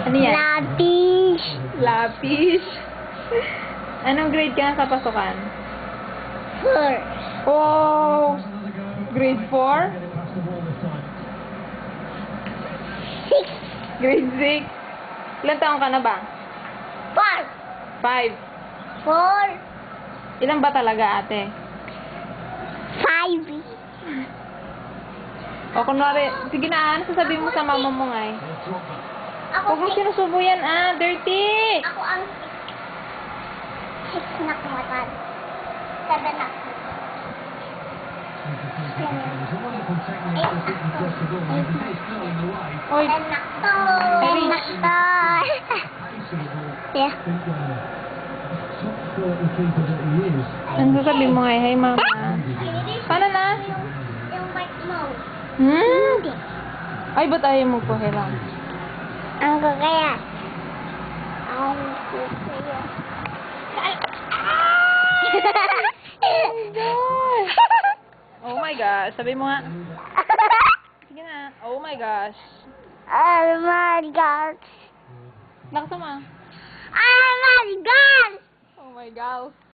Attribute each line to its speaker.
Speaker 1: Ano yan?
Speaker 2: Lapis.
Speaker 1: Lapis. Anong grade ka na sa pasukan?
Speaker 2: 4.
Speaker 1: Oh! Grade 4?
Speaker 2: 6.
Speaker 1: Grade 6? Ilan taong ka na ba?
Speaker 2: 4.
Speaker 1: 5.
Speaker 2: 4.
Speaker 1: Ilan ba talaga, ate?
Speaker 2: 5.
Speaker 1: O kunwari, sige na, ano sasabihin mo sa mama mo ngay?
Speaker 2: Ako
Speaker 1: Huwag mo sinusubo yan, dirty!
Speaker 2: Ako ang 6 na kumatan. 7 na.
Speaker 1: Oy,
Speaker 2: 10 na to. 10 na to. Yeah.
Speaker 1: ano sasabihin mo ngay? Hey, mama. Paano na?
Speaker 2: Yung mic mo.
Speaker 1: Hmm? Ay, ba't ayaw mo po, Hela?
Speaker 2: Ang kaya. Ang kaya.
Speaker 1: Oh my gosh. Sabi mo nga. Sige na. Oh my gosh.
Speaker 2: Oh my God.
Speaker 1: Lakas mo.
Speaker 2: Oh my God.
Speaker 1: Oh my gosh.